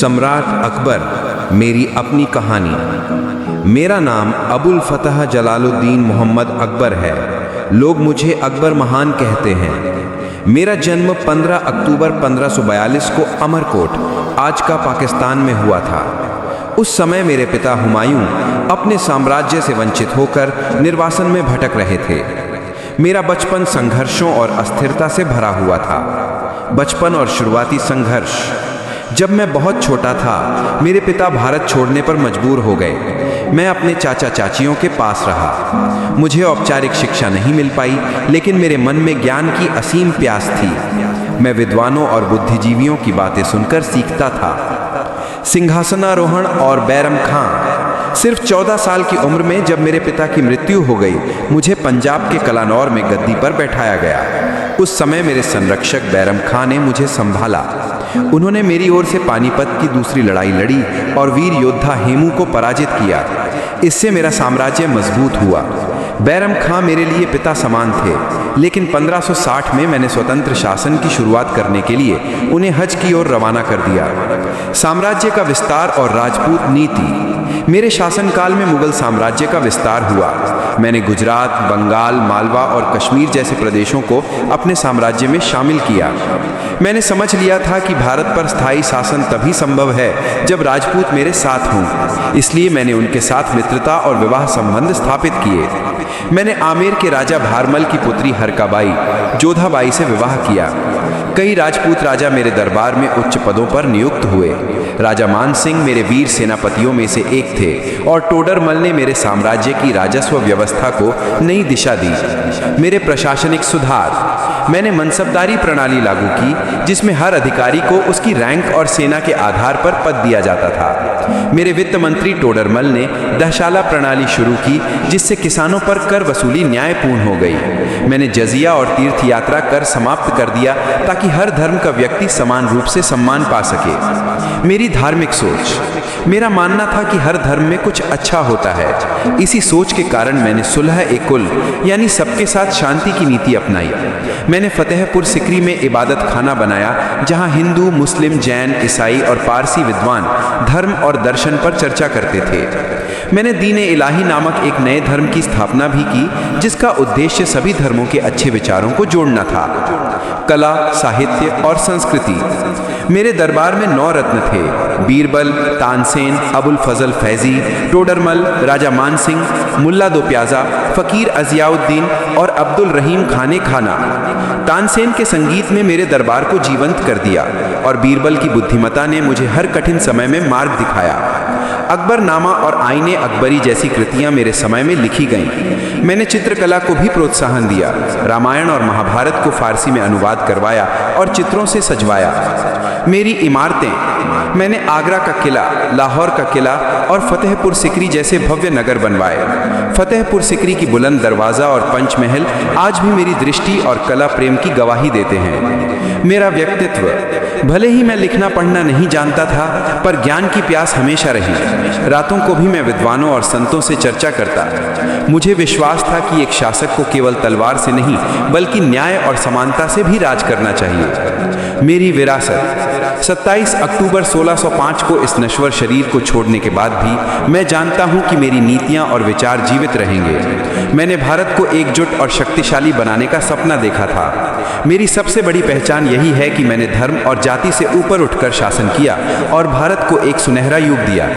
सम्राट अकबर, मेरी अपनी कहानी। मेरा नाम अबुल फतह जलालुद्दीन मोहम्मद अकबर है। लोग मुझे अकबर महान कहते हैं। मेरा जन्म 15 अक्टूबर 1542 को अमरकोट, आज का पाकिस्तान में हुआ था। उस समय मेरे पिता हुमायूं अपने साम्राज्य से वंचित होकर निर्वासन में भटक रहे थे। मेरा बचपन संघर्षों और अस्थिरता से भरा हुआ था। बचपन और शुरुआती संघर्ष। जब मैं बहुत छोटा था, मेरे पिता भारत छोड़ने पर मजबूर हो गए। मैं अपने चाचा चाचियों के पास रहा। मुझे औपचारिक शिक्षा नहीं मिल पाई, लेकिन मेरे मन में ज्ञान की असीम प्यास थी। मैं विद्वानों और बुद्धिजीवियों की बातें सुनकर सीखता था। सिंहासनारोहण और बैरम खां। सिर्फ 14 साल की उम्र में जब मेरे पिता की मृत्यु हो गई, मुझे पंजाब के कलानौर में गद्दी पर बैठाया गया। उस समय मेरे संरक्षक बैरम खां ने मुझे संभाला। उन्होंने मेरी ओर से पानीपत की दूसरी लड़ाई लड़ी और वीर योद्धा हेमू को पराजित किया। इससे मेरा साम्राज्य मजबूत हुआ। बैरम खां मेरे लिए पिता समान थे, लेकिन 1560 में मैंने स्वतंत्र शासन की शुरुआत करने के लिए उन्हें हज की ओर रवाना कर दिया। साम्राज्य का विस्तार और राजपूत नीति। मेरे शासनकाल में मुगल साम्राज्य का विस्तार हुआ। मैंने गुजरात, बंगाल, मालवा और कश्मीर जैसे प्रदेशों को अपने साम्राज्य में शामिल किया। मैंने समझ लिया था कि भारत पर स्थायी शासन तभी संभव है जब राजपूत मेरे साथ हों। इसलिए मैंने उनके साथ मित्रता और विवाह संबंध स्थापित किए। मैंने आमेर के राजा भारमल की पुत्री हरकाबाई, जोधाबाई से विवाह किया। कई राजपूत राजा मेरे दरबार में उच्च पदों पर नियुक्त हुए। राजा मान सिंह मेरे वीर सेनापतियों में से एक थे और टोडरमल ने मेरे साम्राज्य की राजस्व व्यवस्था को नई दिशा दी। मेरे प्रशासनिक सुधार। मैंने मनसबदारी प्रणाली लागू की, जिसमें हर अधिकारी को उसकी रैंक और सेना के आधार पर पद दिया जाता था। मेरे वित्त मंत्री टोडरमल ने दहशाला प्रणाली शुरू की, जिससे किसानों पर कर वसूली न्यायपूर्ण हो गई। मैंने जजिया और तीर्थ यात्रा कर समाप्त कर दिया, ताकि हर धर्म का व्यक्ति समान रूप से सम्मान पा सके। मेरी धार्मिक सोच। मेरा मानना था कि हर धर्म में कुछ अच्छा होता है। इसी सोच के कारण मैंने सुलह-ए-कुल यानी सबके साथ शांति की नीति अपनाई। मैंने फतेहपुर सिकरी में इबादत खाना बनाया, जहां हिंदू, मुस्लिम, जैन, ईसाई और पारसी विद्वान धर्म और दर्शन पर चर्चा करते थे। मैंने दीन-ए-इलाही नामक एक नए धर्म की स्थापना भी की, जिसका उद्देश्य सभी धर्मों के अच्छे विचारों को जोड़ना था। कला, साहित्य और संस्कृति। मेरे दरबार में 9 रत्न थे: बीरबल, तानसेन, अबुल फजल फैजी, टोडरमल, राजा मान सिंह, मुल्ला दो प्याजा, फकीर अजियाउद्दीन और अब्दुल रहीम खाने खाना। तानसेन के संगीत ने मेरे दरबार को जीवंत कर दिया और बीरबल की बुद्धिमत्ता ने मुझे हर कठिन समय में मार्ग दिखाया। अकबरनामा और आईने अकबरी जैसी कृतियां मेरे समय में लिखी गईं। मैंने चित्रकला को भी प्रोत्साहन दिया। रामायण और महाभारत को फारसी में अनुवाद करवाया और चित्रों से सजवाया। मेरी इमारतें। मैंने आगरा का किला, लाहौर का किला और फतेहपुर सिकरी जैसे भव्य नगर बनवाए। फतेहपुर सिकरी की बुलंद दरवाज़ा और पंचमहल आज भी मेरी दृष्टि और कला प्रेम की गवाही देते हैं। मेरा व्यक्तित्व। भले ही मैं लिखना पढ़ना नहीं जानता था, पर ज्ञान की प्यास हमेशा रही। रातों को भी मैं विद्वानों और संतों से चर्चा करता। मुझे विश्वास था कि एक शासक को केवल तलवार से नहीं, बल्कि न्याय और समानता से भी राज करना चाहिए। मेरी विरासत। 27 अक्टूबर 1605 को इस नश्वर शरीर को छोड़ने के बाद भी मैं जानता हूं कि मेरी नीतियां और विचार जीवित रहेंगे। मैंने भारत को एकजुट और शक्तिशाली बनाने का सपना देखा था। मेरी सबसे बड़ी पहचान यही है कि मैंने धर्म और जाति से ऊपर उठकर शासन किया और भारत को एक सुनहरा युग दिया।